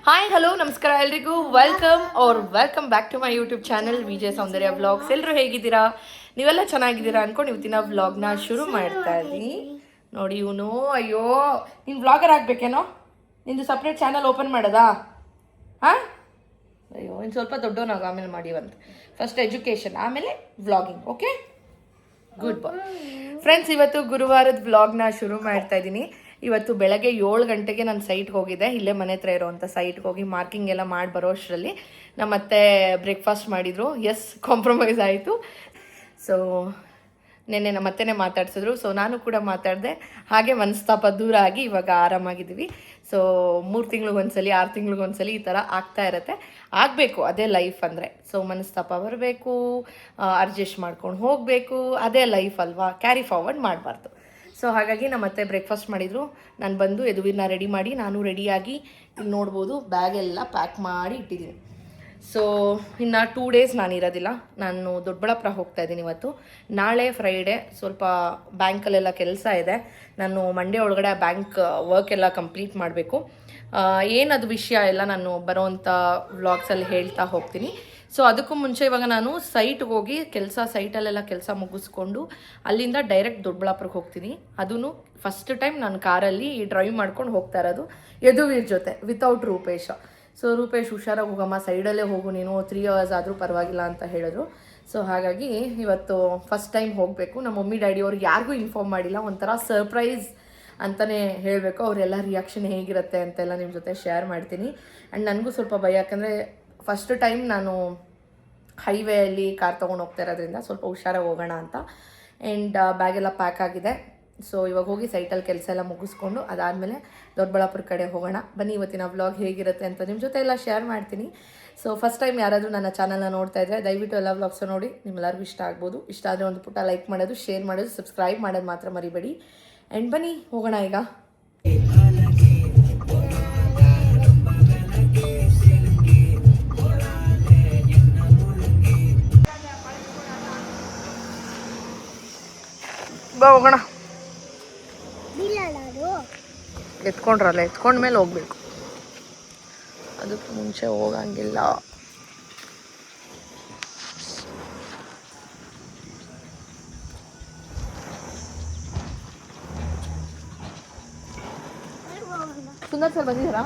Hi hello ನಮಸ್ಕಾರ ಎಲ್ರಿಗೂ welcome back to my YouTube channel Vijaya Soundarya vlogs. ಎಲ್ಲರೂ ಹೇಗಿದ್ದೀರಾ? ನೀವೆಲ್ಲ ಚೆನ್ನಾಗಿದ್ದೀರಾ ಅನ್ಕೊಂಡು ಇವತ್ತಿನ ವ್ಲಾಗ್ನ ಶುರು ಮಾಡ್ತಾ ಇದ್ದೀನಿ. ನೋಡಿ ಇವನು ಅಯ್ಯೋ ನೀನು ವ್ಲಾಗರ್ ಆಗಬೇಕೇನೋ? ನಿಂದು ಸಪ್ರೇಟ್ ಚಾನಲ್ ಓಪನ್ ಮಾಡೋದಾ? ಹಾಂ ಅಯ್ಯೋ ಇನ್ನು ಸ್ವಲ್ಪ ದೊಡ್ಡವನಾಗ ಆಮೇಲೆ ಮಾಡಿವಂತ. ಫಸ್ಟ್ ಎಜುಕೇಷನ್ ಆಮೇಲೆ ವ್ಲಾಗಿಂಗ್. ಓಕೆ ಗುಡ್ ಬಾಯ್. ಫ್ರೆಂಡ್ಸ್, ಇವತ್ತು ಗುರುವಾರದ ವ್ಲಾಗ್ನ ಶುರು ಮಾಡ್ತಾ ಇದ್ದೀನಿ. ಇವತ್ತು ಬೆಳಗ್ಗೆ 7 ಗಂಟೆಗೆ ನಾನು ಸೈಟ್ಗೆ ಹೋಗಿದ್ದೆ. ಇಲ್ಲೇ ಮನೆ ಹತ್ರ ಇರೋವಂಥ ಸೈಟ್ಗೆ ಹೋಗಿ ಮಾರ್ಕಿಂಗ್ ಎಲ್ಲ ಮಾಡಿ ಬರೋ ಅಷ್ಟರಲ್ಲಿ ನಮ್ಮತ್ತೆ ಬ್ರೇಕ್ಫಾಸ್ಟ್ ಮಾಡಿದರು. ಎಸ್, ಕಾಂಪ್ರಮೈಸ್ ಆಯಿತು. ಸೊ ನೆನ್ನೆ ನಮ್ಮ ಅತ್ತೆನೇ ಮಾತಾಡ್ಸಿದ್ರು. ಸೊ ನಾನು ಕೂಡ ಮಾತಾಡಿದೆ. ಹಾಗೆ ಮನಸ್ತಾಪ ದೂರ ಆಗಿ ಇವಾಗ ಆರಾಮಾಗಿದ್ದೀವಿ. ಸೊ 3 ತಿಂಗಳಿಗೊಂದ್ಸಲಿ 6 ತಿಂಗಳಿಗೊಂದ್ಸಲಿ ಈ ಥರ ಆಗ್ತಾ ಇರತ್ತೆ. ಆಗಬೇಕು, ಅದೇ ಲೈಫ್ ಅಂದರೆ. ಸೊ ಮನಸ್ತಾಪ ಬರಬೇಕು, ಅಡ್ಜಸ್ಟ್ ಮಾಡ್ಕೊಂಡು ಹೋಗಬೇಕು, ಅದೇ ಲೈಫ್ ಅಲ್ವಾ? ಕ್ಯಾರಿ ಫಾರ್ವರ್ಡ್ ಮಾಡಬಾರ್ದು. ಸೊ ಹಾಗಾಗಿ ನಮ್ಮ ಅತ್ತೆ ಬ್ರೇಕ್ಫಾಸ್ಟ್ ಮಾಡಿದರು. ನಾನು ಬಂದು ಎದುವಿನ ರೆಡಿ ಮಾಡಿ ನಾನು ರೆಡಿಯಾಗಿ ಇಲ್ಲಿ ನೋಡ್ಬೋದು ಬ್ಯಾಗೆಲ್ಲ ಪ್ಯಾಕ್ ಮಾಡಿ ಇಟ್ಟಿದ್ದೀನಿ. ಸೊ ಇನ್ನು 2 ಡೇಸ್ ನಾನು ಇರೋದಿಲ್ಲ. ನಾನು ದೊಡ್ಡಬಳ್ಳಾಪುರ ಹೋಗ್ತಾ ಇದ್ದೀನಿ ಇವತ್ತು. ನಾಳೆ ಫ್ರೈಡೇ ಸ್ವಲ್ಪ ಬ್ಯಾಂಕಲ್ಲೆಲ್ಲ ಕೆಲಸ ಇದೆ. ನಾನು ಮಂಡೇ ಒಳಗಡೆ ಬ್ಯಾಂಕ್ ವರ್ಕ್ ಎಲ್ಲ ಕಂಪ್ಲೀಟ್ ಮಾಡಬೇಕು. ಏನದು ವಿಷಯ ಎಲ್ಲ ನಾನು ಬರೋವಂಥ ವ್ಲಾಗ್ಸಲ್ಲಿ ಹೇಳ್ತಾ ಹೋಗ್ತೀನಿ. ಸೊ ಅದಕ್ಕೂ ಮುಂಚೆ ಇವಾಗ ನಾನು ಸೈಟ್ಗೆ ಹೋಗಿ ಸೈಟಲ್ಲೆಲ್ಲ ಕೆಲಸ ಮುಗಿಸ್ಕೊಂಡು ಅಲ್ಲಿಂದ ಡೈರೆಕ್ಟ್ ದೊಡ್ಡಬಳ್ಳಾಪುರಕ್ಕೆ ಹೋಗ್ತೀನಿ. ಅದೂ ಫಸ್ಟ್ ಟೈಮ್ ನಾನು ಕಾರಲ್ಲಿ ಡ್ರೈವ್ ಮಾಡ್ಕೊಂಡು ಹೋಗ್ತಾ ಇರೋದು ಯದುವೀರ್ ಜೊತೆ, ವಿತೌಟ್ ರೂಪೇಶ. ಸೊ ರೂಪೇಶ್ ಹುಷಾರಾಗಿ ಹೋಗಮ್ಮ, ಸೈಡಲ್ಲೇ ಹೋಗು ನೀನು, 3 hours ಆದರೂ ಪರವಾಗಿಲ್ಲ ಅಂತ ಹೇಳಿದ್ರು. ಸೊ ಹಾಗಾಗಿ ಇವತ್ತು ಫಸ್ಟ್ ಟೈಮ್ ಹೋಗಬೇಕು. ನಮ್ಮ ಮಮ್ಮಿ ಡ್ಯಾಡಿ ಅವ್ರಿಗೆ ಯಾರಿಗೂ ಇನ್ಫಾರ್ಮ್ ಮಾಡಿಲ್ಲ. ಒಂಥರ ಸರ್ಪ್ರೈಸ್ ಅಂತಲೇ ಹೇಳಬೇಕು. ಅವರೆಲ್ಲ ರಿಯಾಕ್ಷನ್ ಹೇಗಿರುತ್ತೆ ಅಂತೆಲ್ಲ ನಿಮ್ಮ ಜೊತೆ ಶೇರ್ ಮಾಡ್ತೀನಿ. ಆ್ಯಂಡ್ ನನಗೂ ಸ್ವಲ್ಪ ಭಯ, ಯಾಕಂದರೆ ಫಸ್ಟ್ ಟೈಮ್ ನಾನು ಹೈವೇಯಲ್ಲಿ ಕಾರ್ ತೊಗೊಂಡು ಹೋಗ್ತಾ ಇರೋದ್ರಿಂದ ಸ್ವಲ್ಪ ಹುಷಾರಾಗಿ ಹೋಗೋಣ ಅಂತ. ಆ್ಯಂಡ್ ಬ್ಯಾಗೆಲ್ಲ ಪ್ಯಾಕ್ ಆಗಿದೆ. ಸೊ ಇವಾಗ ಹೋಗಿ ಸೈಟಲ್ಲಿ ಕೆಲಸ ಎಲ್ಲ ಮುಗಿಸ್ಕೊಂಡು ಅದಾದಮೇಲೆ ದೊಡ್ಡಬಳ್ಳಾಪುರ ಕಡೆ ಹೋಗೋಣ. ಬನ್ನಿ, ಇವತ್ತಿನ ವ್ಲಾಗ್ ಹೇಗಿರುತ್ತೆ ಅಂತ ನಿಮ್ಮ ಜೊತೆ ಎಲ್ಲ ಶೇರ್ ಮಾಡ್ತೀನಿ. ಸೊ ಫಸ್ಟ್ ಟೈಮ್ ಯಾರಾದರೂ ನನ್ನ ಚಾನಲ್ನ ನೋಡ್ತಾ ಇದ್ದರೆ ದಯವಿಟ್ಟು ಎಲ್ಲ ವ್ಲಾಗ್ಸು ನೋಡಿ. ನಿಮ್ಮೆಲ್ಲರಿಗೂ ಇಷ್ಟ ಆಗ್ಬೋದು. ಇಷ್ಟ ಆದರೆ ಒಂದು ಪುಟ್ಟ ಲೈಕ್ ಮಾಡೋದು, ಶೇರ್ ಮಾಡೋದು, ಸಬ್ಸ್ಕ್ರೈಬ್ ಮಾಡೋದು ಮಾತ್ರ ಮರಿಬೇಡಿ. ಆ್ಯಂಡ್ ಬನ್ನಿ ಹೋಗೋಣ ಈಗ. ಬಾ ಹೋಗೋಣ. ಎತ್ಕೊಂಡ್ರಲ್ಲ, ಎತ್ಕೊಂಡ್ಮೇಲೆ ಹೋಗ್ಬೇಕು. ಅದಕ್ಕೆ ಮುಂಚೆ ಹೋಗಂಗಿಲ್ಲ. ಸುಂದರ್ ಸರ್ ಬಂದಿದ್ದಾರಾ?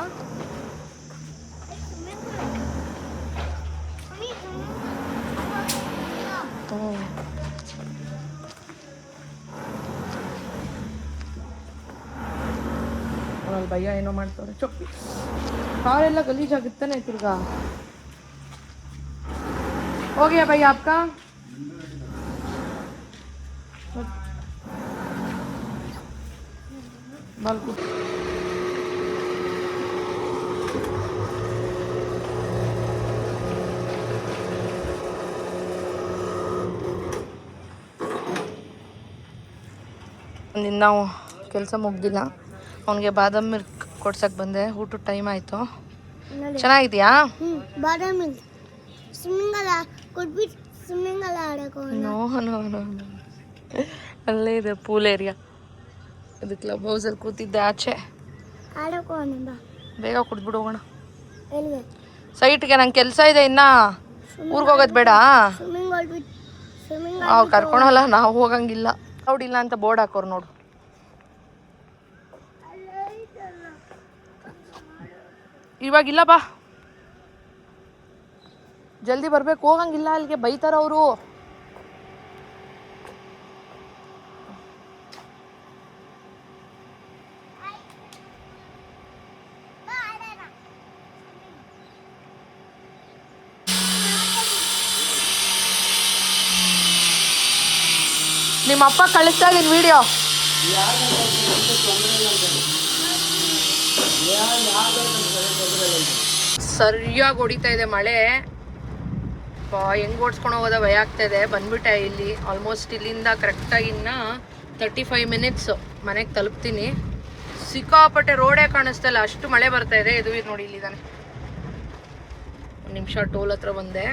ಭಯ್ಯ ಏನೋ ಮಾಡ್ತಾರೆ. ಚೊಪ್ಪಿ ಕಾರೆಲ್ಲ ಗಲೀಜಾಗುತ್ತಾನೆ ತಿರ್ಗಾ. ಹೋಗ್ಯಾ ಭಯ್ಯ ಅಪ್ಕ? ಮಲ್ಕು. ನಾವು ಕೆಲಸ ಮುಗ್ದಿಲ್ಲ. ಅವನಿಗೆ ಬಾದಾಮ್ ಮಿಲ್ಕ್ ಕೊಡ್ಸಕ್ಕೆ ಬಂದೆ. ಊಟದ ಟೈಮ್ ಆಯಿತು. ಚೆನ್ನಾಗಿದೆಯಾ? ಬಾದಾಮ್ ಮಿಲ್ಕ್ ಅಲ್ಲೇ ಇದೆ ಪೂಲ್ ಏರಿಯಾ. ಇದು ಕ್ಲಬ್ ಹೌಸಲ್ಲಿ ಕೂತಿದ್ದೆ ಆಚೆ. ಬೇಗ ಕುಡ್ದ್ಬಿಡು ಹೋಗೋಣ. ಸೈಟ್ಗೆ ನಂಗೆ ಕೆಲಸ ಇದೆ. ಇನ್ನು ಊರಿಗೆ ಹೋಗೋದು ಬೇಡ. ನಾವು ಕರ್ಕೊಳಲ್ಲ, ನಾವು ಹೋಗಂಗಿಲ್ಲ. ನೋಡಿಲ್ಲ ಅಂತ ಬೋರ್ಡ್ ಹಾಕೋರು ನೋಡು. ಇವಾಗಿಲ್ಲ, ಬಾ ಜಲ್ದಿ ಬರ್ಬೇಕು. ಹೋಗಂಗಿಲ್ಲ, ಅಲ್ಲಿಗೆ ಬೈತಾರ ಅವರು. ನಿಮ್ಮ ಅಪ್ಪ ಕಳಿಸ್ತಾ ಇದೀನಿ ವಿಡಿಯೋ. ಸರಿಯಾಗಿ ಹೊಡಿತಾ ಇದೆ ಮಳೆ. ಹೆಂಗೆ ಓಡಿಸ್ಕೊಂಡು ಹೋಗೋದ ಭಯ ಆಗ್ತಾ ಇದೆ. ಬಂದ್ಬಿಟ್ಟೆ ಇಲ್ಲಿ. ಆಲ್ಮೋಸ್ಟ್ ಇಲ್ಲಿಂದ ಕರೆಕ್ಟಾಗಿ ಇನ್ನು 35 minutes ಮನೆಗೆ ತಲುಪ್ತೀನಿ. ಸಿಕ್ಕಾಪಟ್ಟೆ ರೋಡೇ ಕಾಣಿಸ್ತಾ ಇಲ್ಲ, ಅಷ್ಟು ಮಳೆ ಬರ್ತಾ ಇದೆ. ಇದು ನೋಡಿ ಇಲ್ಲಿದ್ದಾನೆ. 1 ನಿಮಿಷ ಟೋಲ್ ಹತ್ರ ಬಂದೆ.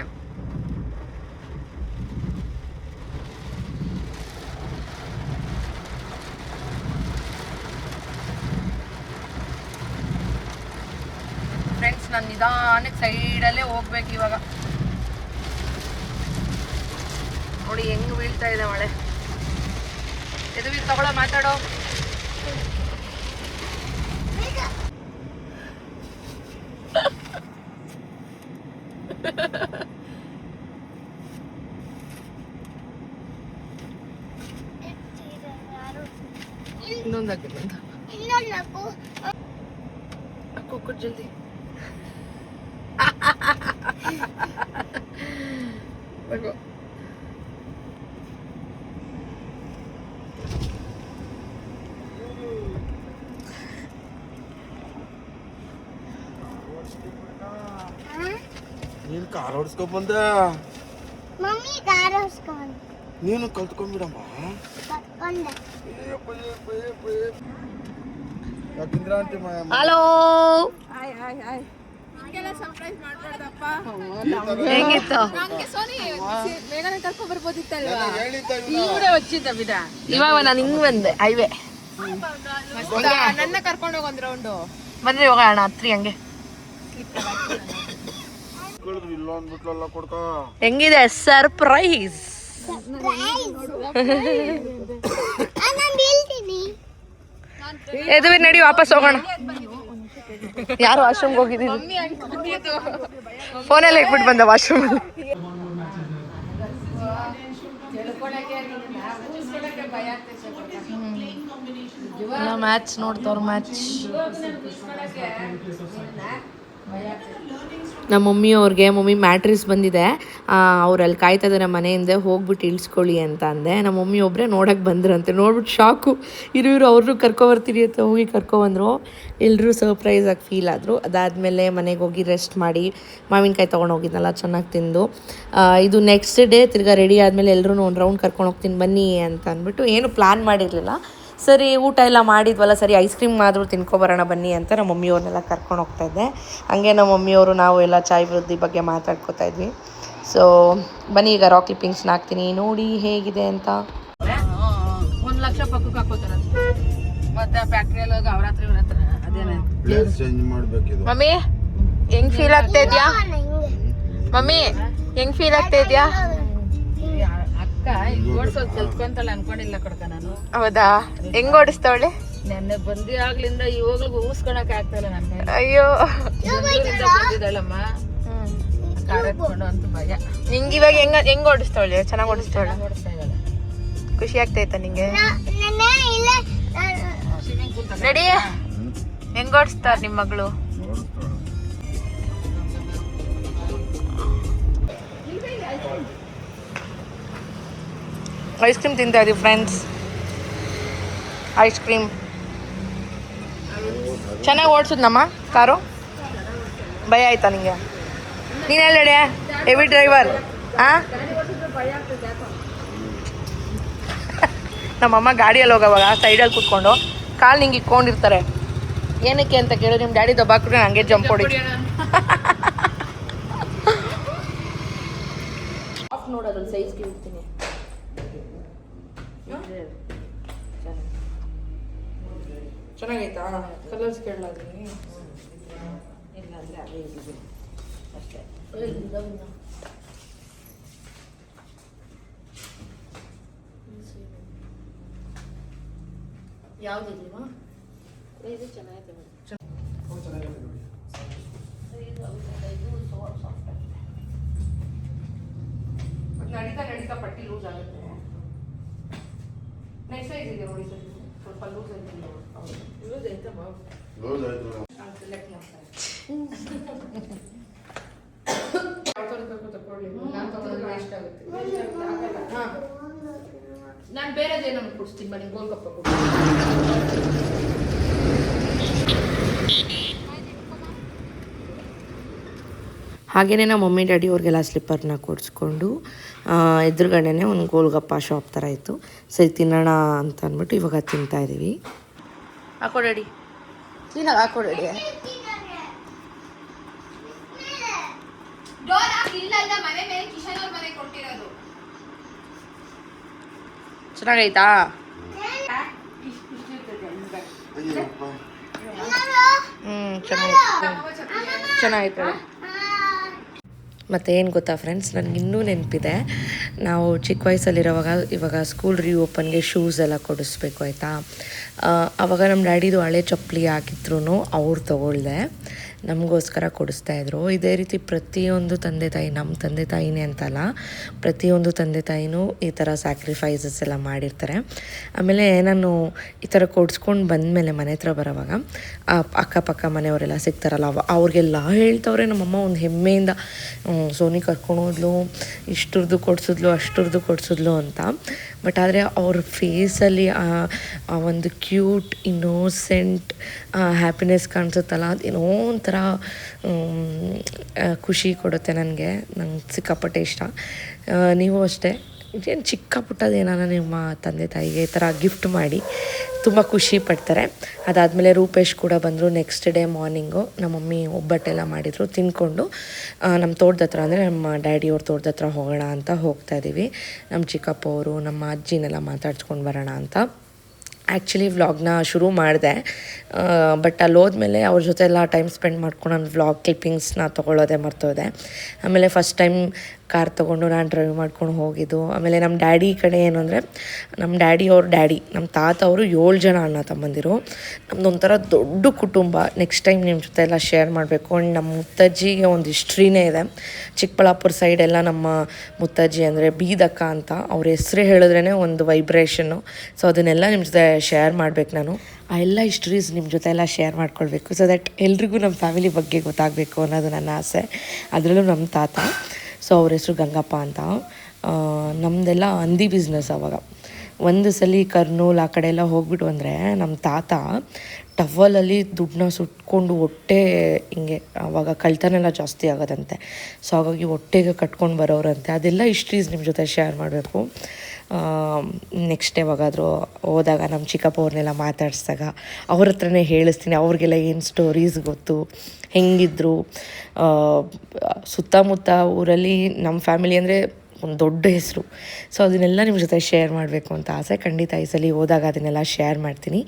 ಫ್ರೆಂಡ್ಸ್ ನಾನು ನಿಧಾನಕ್ಕೆ ಸೈಡಲ್ಲೇ ಹೋಗ್ಬೇಕು ಇವಾಗ. ನೋಡಿ ಹೆಂಗ್ ಬೀಳ್ತಾ ಇದೆ ಮಳೆ. ಎದುವಿ ತಗೊಳ್ಳೋ ಮಾತಾಡೋ. ಇನ್ನೊಂದು ಹಾಕೋ ಜಲ್ದಿ. ನೀನು ಕಾರ್ ಓಡಿಸ್ಕೊ ಬಂದ. ನೀನು ಕಲ್ತ್ಕೊಂಡ್ಬಿಡಮ್ಮ. ಹಲೋ, ಹೆಂಗಿತ್ತು? ಇವಾಗ ನಾನು ಹಿಂಗ್ ಬಂದೆ ಹೈವೇ. ನನ್ನ ಕರ್ಕೊಂಡು ಹೋಗಿ ಒಂದ್ ರೌಂಡು ಬನ್ರಿ ಹೋಗೋಣ ಹತ್ರಿ ಹಂಗೆ. ಹೆಂಗಿದೆ ಸರ್ಪ್ರೈಸ್? ಎದುವಿ ನಡಿ ವಾಪಸ್ ಹೋಗೋಣ. ಯಾರು ವಾಶ್ರೂಮ್ಗೆ ಹೋಗಿದ್ದೀವಿ. ಫೋನಲ್ಲಿ ಇಟ್ಬಿಟ್ಟು ಬಂದ ವಾಶ್ರೂಮ್. ಮ್ಯಾಚ್ ನೋಡ್ತವ್ರ ಮ್ಯಾಚ್. ನಮ್ಮ ಮಮ್ಮಿ ಮ್ಯಾಟ್ರಿಸ್ ಬಂದಿದೆ, ಅವ್ರು ಅಲ್ಲಿ ಕಾಯ್ತಾ ಇದ್ದಾರೆ ಮನೆಯಿಂದ, ಹೋಗ್ಬಿಟ್ಟು ಇಳಿಸ್ಕೊಳ್ಳಿ ಅಂತ ಅಂದೆ. ನಮ್ಮ ಮಮ್ಮಿ ಒಬ್ಬರೇ ನೋಡೋಕ್ಕೆ ಬಂದ್ರಂತೆ. ನೋಡ್ಬಿಟ್ಟು ಶಾಕು, ಇರು ಅವ್ರನ್ನೂ ಕರ್ಕೊಬರ್ತೀರಿ ಅಂತ ಹೋಗಿ ಕರ್ಕೊಬಂದರು. ಎಲ್ಲರೂ ಸರ್ಪ್ರೈಸಾಗಿ ಫೀಲ್ ಆದರು. ಅದಾದಮೇಲೆ ಮನೆಗೆ ಹೋಗಿ ರೆಸ್ಟ್ ಮಾಡಿ ಮಾವಿನಕಾಯಿ ತೊಗೊಂಡು ಹೋಗಿದ್ನಲ್ಲ, ಚೆನ್ನಾಗಿ ತಿಂದು ಇದು ನೆಕ್ಸ್ಟ್ ಡೇ ತಿರ್ಗಾ ರೆಡಿ ಆದಮೇಲೆ ಎಲ್ಲರೂ ಒಂದು ರೌಂಡ್ ಕರ್ಕೊಂಡು ಹೋಗ್ತೀನಿ ಬನ್ನಿ ಅಂತ ಅಂದ್ಬಿಟ್ಟು. ಏನು ಪ್ಲ್ಯಾನ್ ಮಾಡಿರಲಿಲ್ಲ. ಸರಿ ಊಟ ಎಲ್ಲ ಮಾಡಿದ್ವಲ್ಲ, ಸರಿ ಐಸ್ ಕ್ರೀಮ್ ಆದರೂ ತಿನ್ಕೊಬರೋಣ ಬನ್ನಿ ಅಂತ ನಮ್ಮ ಮಮ್ಮಿಯವ್ರನ್ನೆಲ್ಲ ಕರ್ಕೊಂಡು ಹೋಗ್ತಾಯಿದ್ದೆ. ಹಂಗೆ ನಮ್ಮ ಮಮ್ಮಿಯವರು ನಾವು ಎಲ್ಲ ಚಾಯ್ ವೃದ್ಧಿ ಬಗ್ಗೆ ಮಾತಾಡ್ಕೊತಾ ಇದ್ವಿ. ಸೊ ಬನ್ನಿ ಈಗ ರಾಕ್ ಕ್ಲಿಪ್ಪಿಂಗ್ಸ್ನ ಹಾಕ್ತೀನಿ, ನೋಡಿ ಹೇಗಿದೆ ಅಂತ. 1 ಲಕ್ಷ ಪಕ್ಕಕ್ಕೆ ಹಾಕೋತಾರ ಮತ್ತೆ ಫ್ಯಾಕ್ಟ್ರಿಯಲ್ಲಿ ಹೋಗಿ ಅವ್ರ ಹತ್ರ ಅದೇನೇ ಚೇಂಜ್ ಮಾಡಬೇಕಿದು. ಮಮ್ಮಿ ಹೆಂಗ್ ಫೀಲ್ ಆಗ್ತಾ ಇದ್ಯಾ? ಮಮ್ಮಿ ಹೆಂಗ್ ಫೀಲ್ ಆಗ್ತಾ ಇದ್ಯಾ? ಅಕ್ಕ ಓಡಿಸೋದು ಕಲ್ತ್ಕೊಂತಲ್ಲ ಅನ್ಕೊಂಡಿಲ್ಲ ಕಡ್ಕ ನಾನು. ಹೌದಾ? ಹೆಂಗ್ ಓಡಿಸ್ತಾವಳೆ? ನೆನ್ನೆ ಬಂದಿ ಆಗ್ಲಿಂದ ಇವಾಗ್ಲೂ ಊಸ್ಕೊಳಕ್ ಆಗ್ತಾಯಿಲ್ಲ ನನ್ಗೆ. ಅಯ್ಯೋ ಬಂದಿದ್ದಾಳಮ್ಮ ಕಾರ್ ಎತ್ಕೊಂಡು ಅಂತ ಭಯ. ನಿಂಗೆ ಇವಾಗ ಹೆಂಗ್ ಓಡಿಸ್ತಾವಳೆ? ಚೆನ್ನಾಗಿ ಓಡಿಸ್ತಾವಳೆ? ಓಡಿಸ್ತಾ ಇದ್ದಾಳೆ. ಖುಷಿ ಆಗ್ತೈತ ನಿಂಗೆ? ನಡಿ, ಹೆಂಗ್ ಓಡಿಸ್ತಾರ ನಿಮ್ ಮಗಳು? ಐಸ್ ಕ್ರೀಮ್ ತಿಂತಾ ಇದೀವಿ ಫ್ರೆಂಡ್ಸ್. ಐಸ್ ಕ್ರೀಮ್ ಚೆನ್ನಾಗಿ ಓಡಿಸಿದ್ನಮ್ಮ ಕಾರು. ಭಯ ಆಯ್ತಾ ನಿಂಗೆ? ನೀನು ಹೇಳಿ, ಹೆವಿ ಡ್ರೈವರ್. ನಮ್ಮಮ್ಮ ಗಾಡಿಯಲ್ಲಿ ಹೋಗೋವಾಗ ಸೈಡಲ್ಲಿ ಕೂತ್ಕೊಂಡು ಕಾಲು ನಿಂಗೆ ಇಟ್ಕೊಂಡಿರ್ತಾರೆ. ಏನಕ್ಕೆ ಅಂತ ಕೇಳಿ ನಿಮ್ಮ ಡ್ಯಾಡಿ ದಬ್ಬಾಕ್ರೆ ಹಂಗೆ ಜಂಪ್ ಹೊಡಿ. ನೋಡೋದ್ರಲ್ಲಿ ಸೈಜ್ ಕೇಳ್ತೀನಿ. ಚೆನ್ನಾಗೈತಾ? ಕಲರ್ಸ್ ಕೇಳಲಾದ್ದೀನಿ. ಇಲ್ಲ ಅಂದರೆ ಅದೇ ಇದೆ ಅಷ್ಟೇ. ಯಾವುದಿಲ್ಲ ಇದು ಚೆನ್ನಾಗಿದೆ. ನಡೀತಾ ಪಟ್ಟಿ ಲೂಸ್ ಆಗುತ್ತೆ. ನೆಕ್ಸ್ಟ್ ಸೈಜ್ ಇದೆ ನೋಡಿ ಸರ್, ಸ್ವಲ್ಪ ಲೂಸ್ ಐತೆ. ಲೂಸ್ ಐತಮ್ಮ. ಲೂಸ್ ಆಯ್ತು. ನಾನು ಬೇರೆದೇನೋ ಕೊಡಿಸ್ತೀನಿ ಬನ್ನಿ, ಗೋಲ್ಗಪ್ಪ ಕೊಡಿ. ಹಾಗೆಯೇ ನಮ್ಮ ಮಮ್ಮಿ ಡ್ಯಾಡಿ ಅವ್ರಿಗೆಲ್ಲ ಸ್ಲಿಪ್ಪರ್ನ ಕೊಡಿಸ್ಕೊಂಡು ಎದುರುಗಡೆನೇ ಒಂದು ಗೋಲ್ಗಪ್ಪ ಶಾಪ್ ಥರ ಇತ್ತು. ಸರಿ ತಿನ್ನೋಣ ಅಂತ ಅಂದ್ಬಿಟ್ಟು ಇವಾಗ ತಿಂತಾಯಿದ್ದೀವಿ. ಹಾಕೋ ಡ್ಯಾಡಿ, ಕ್ಲೀನಾಗಿ ಹಾಕೋ ಡ್ಯಾಡಿ. ಚೆನ್ನಾಗೈತಾ? ಚೆನ್ನಾಗಿತ್ತು. ಮತ್ತು ಏನು ಗೊತ್ತಾ ಫ್ರೆಂಡ್ಸ್, ನನಗೆ ಇನ್ನೂ ನೆನಪಿದೆ, ನಾವು ಚಿಕ್ಕ ವಯಸ್ಸಲ್ಲಿರೋವಾಗ ಇವಾಗ ಸ್ಕೂಲ್ ರೀಓಪನ್ಗೆ ಶೂಸ್ ಎಲ್ಲ ಕೊಡಿಸ್ಬೇಕು ಆಯಿತಾ. ಆವಾಗ ನಮ್ಮ ಡ್ಯಾಡಿದು ಹಳೆ ಚಪ್ಪಲಿ ಹಾಕಿದ್ರು ಅವ್ರು ತೊಗೊಳ್ದೆ, ನಮಗೋಸ್ಕರ ಕೊಡಿಸ್ತಾಯಿದ್ರು. ಇದೇ ರೀತಿ ಪ್ರತಿಯೊಂದು ತಂದೆ ತಾಯಿ, ನಮ್ಮ ತಂದೆ ತಾಯಿನೇ ಅಂತಲ್ಲ, ಪ್ರತಿಯೊಂದು ತಂದೆ ತಾಯಿನೂ ಈ ಥರ ಸ್ಯಾಕ್ರಿಫೈಸಸ್ ಎಲ್ಲ ಮಾಡಿರ್ತಾರೆ. ಆಮೇಲೆ ನಾನು ಈ ಥರ ಕೊಡಿಸ್ಕೊಂಡು ಬಂದಮೇಲೆ ಮನೆ ಹತ್ರ ಬರೋವಾಗ ಅಕ್ಕಪಕ್ಕ ಮನೆಯವರೆಲ್ಲ ಸಿಗ್ತಾರಲ್ಲ, ಅವ್ರಿಗೆಲ್ಲ ಹೇಳ್ತವ್ರೆ ನಮ್ಮಮ್ಮ ಒಂದು ಹೆಮ್ಮೆಯಿಂದ, ಸೋನಿ ಕರ್ಕೊಂಡೋದ್ಲು, ಇಷ್ಟುರ್ದು ಕೊಡಿಸಿದ್ಲು, ಅಷ್ಟುರ್ದು ಕೊಡಿಸಿದ್ಲು ಅಂತ. ಬಟ್ ಆದರೆ ಅವ್ರ ಫೇಸಲ್ಲಿ ಆ ಒಂದು ಕ್ಯೂಟ್ ಇನ್ನೋಸೆಂಟ್ ಹ್ಯಾಪಿನೆಸ್ ಕಾಣಿಸುತ್ತಲ್ಲ, ಅದೇನೋ ಒಂಥರ ಖುಷಿ ಕೊಡುತ್ತೆ ನನಗೆ. ನಂಗೆ ಸಿಕ್ಕಾಪಟ್ಟೆ ಇಷ್ಟ. ನೀವು ಅಷ್ಟೇ ಏನು ಚಿಕ್ಕ ಪುಟ್ಟದೇನಾನ ನಿಮ್ಮ ತಂದೆ ತಾಯಿಗೆ ಈ ಥರ ಗಿಫ್ಟ್ ಮಾಡಿ ತುಂಬ ಖುಷಿ ಪಡ್ತಾರೆ. ಅದಾದಮೇಲೆ ರೂಪೇಶ್ ಕೂಡ ಬಂದರು. ನೆಕ್ಸ್ಟ್ ಡೇ ಮಾರ್ನಿಂಗು ನಮ್ಮ ಮಮ್ಮಿ ಒಬ್ಬಟ್ಟೆಲ್ಲ ಮಾಡಿದರು. ತಿಂದ್ಕೊಂಡು ನಮ್ಮ ತೋಟದ ಹತ್ರ, ಅಂದರೆ ನಮ್ಮ ಡ್ಯಾಡಿಯವ್ರ ತೋಟದ ಹತ್ರ ಹೋಗೋಣ ಅಂತ ಹೋಗ್ತಾಯಿದ್ದೀವಿ. ನಮ್ಮ ಚಿಕ್ಕಪ್ಪ ಅವರು, ನಮ್ಮ ಅಜ್ಜಿನೆಲ್ಲ ಮಾತಾಡ್ಸ್ಕೊಂಡು ಬರೋಣ ಅಂತ. ಆ್ಯಕ್ಚುಲಿ ವ್ಲಾಗ್ನ ಶುರು ಮಾಡಿದೆ, ಬಟ್ ಅಲ್ಲಿ ಹೋದ್ಮೇಲೆ ಅವ್ರ ಜೊತೆ ಎಲ್ಲ ಟೈಮ್ ಸ್ಪೆಂಡ್ ಮಾಡ್ಕೊಂಡು ನಾನು ವ್ಲಾಗ್ ಕ್ಲಿಪ್ಪಿಂಗ್ಸ್ನ ತೊಗೊಳ್ಳೋದೇ ಮರ್ತೋದೆ. ಆಮೇಲೆ ಫಸ್ಟ್ ಟೈಮ್ ಕಾರ್ ತೊಗೊಂಡು ನಾನು ಡ್ರೈವ್ ಮಾಡ್ಕೊಂಡು ಹೋಗಿದ್ದು. ಆಮೇಲೆ ನಮ್ಮ ಡ್ಯಾಡಿ ಕಡೆ ಏನು ಅಂದರೆ, ನಮ್ಮ ಡ್ಯಾಡಿ ನಮ್ಮ ತಾತ ಅವರು 7 ಜನ ಅಣ್ಣ ತಮ್ಮಂದಿರು. ನಮ್ಮದೊಂಥರ ದೊಡ್ಡ ಕುಟುಂಬ. ನೆಕ್ಸ್ಟ್ ಟೈಮ್ ನಿಮ್ಮ ಜೊತೆ ಎಲ್ಲ ಶೇರ್ ಮಾಡಬೇಕು. ಆ್ಯಂಡ್ ನಮ್ಮ ಮುತ್ತಜ್ಜಿಗೆ ಒಂದು ಹಿಸ್ಟ್ರಿನೇ ಇದೆ. ಚಿಕ್ಕಬಳ್ಳಾಪುರ ಸೈಡೆಲ್ಲ ನಮ್ಮ ಮುತ್ತಜ್ಜಿ ಅಂದರೆ ಬೀದಕ್ಕ ಅಂತ, ಅವ್ರ ಹೆಸರೇ ಹೇಳಿದ್ರೇ ಒಂದು ವೈಬ್ರೇಷನ್ನು. ಸೊ ಅದನ್ನೆಲ್ಲ ನಿಮ್ಮ ಜೊತೆ ಶೇರ್ ಮಾಡಬೇಕು ನಾನು. ಆ ಎಲ್ಲ ಹಿಸ್ಟ್ರೀಸ್ ನಿಮ್ಮ ಜೊತೆ ಎಲ್ಲ ಶೇರ್ ಮಾಡ್ಕೊಳ್ಬೇಕು, ಸೊ ದಟ್ ಎಲ್ರಿಗೂ ನಮ್ಮ ಫ್ಯಾಮಿಲಿ ಬಗ್ಗೆ ಗೊತ್ತಾಗಬೇಕು ಅನ್ನೋದು ನನ್ನ ಆಸೆ. ಅದರಲ್ಲೂ ನಮ್ಮ ತಾತ, ಸೊ ಅವ್ರ ಹೆಸರು ಗಂಗಪ್ಪ ಅಂತ. ನಮ್ಮದೆಲ್ಲ ಹಂದಿ ಬಿಸ್ನೆಸ್. ಆವಾಗ ಒಂದು ಸಲ ಕರ್ನೂಲ್ ಆ ಕಡೆ ಎಲ್ಲ ಹೋಗ್ಬಿಟ್ಟು ಅಂದರೆ ನಮ್ಮ ತಾತ ಟವಲಲ್ಲಿ ದುಡ್ಡನ್ನ ಸುಟ್ಕೊಂಡು ಹೊಟ್ಟೆ ಹಿಂಗೆ, ಆವಾಗ ಕಳ್ತನೆಲ್ಲ ಜಾಸ್ತಿ ಆಗೋದಂತೆ, ಸೊ ಹಾಗಾಗಿ ಹೊಟ್ಟೆಗೆ ಕಟ್ಕೊಂಡು ಬರೋರಂತೆ. ಅದೆಲ್ಲ ಹಿಸ್ಟ್ರೀಸ್ ನಿಮ್ಮ ಜೊತೆ ಶೇರ್ ಮಾಡಬೇಕು. ನೆಕ್ಸ್ಟ್ ಯಾವಾಗಾದರೂ ಹೋದಾಗ ನಮ್ಮ ಚಿಕ್ಕಪ್ಪ ಅವ್ರನ್ನೆಲ್ಲ ಮಾತಾಡಿಸಿದಾಗ ಅವ್ರ ಹತ್ರನೇ ಹೇಳಿಸ್ತೀನಿ, ಅವ್ರಿಗೆಲ್ಲ ಏನು ಸ್ಟೋರೀಸ್ ಗೊತ್ತು, ಹೆಂಗಿದ್ರು. ಸುತ್ತಮುತ್ತ ಊರಲ್ಲಿ ನಮ್ಮ ಫ್ಯಾಮಿಲಿ ಅಂದರೆ ಒಂದು ದೊಡ್ಡ ಹೆಸರು. ಸೊ ಅದನ್ನೆಲ್ಲ ನಿಮ್ಮ ಜೊತೆ ಶೇರ್ ಮಾಡಬೇಕು ಅಂತ ಆಸೆ. ಖಂಡಿತ ಈ ಸಲ ಹೋದಾಗ ಅದನ್ನೆಲ್ಲ ಶೇರ್ ಮಾಡ್ತೀನಿ.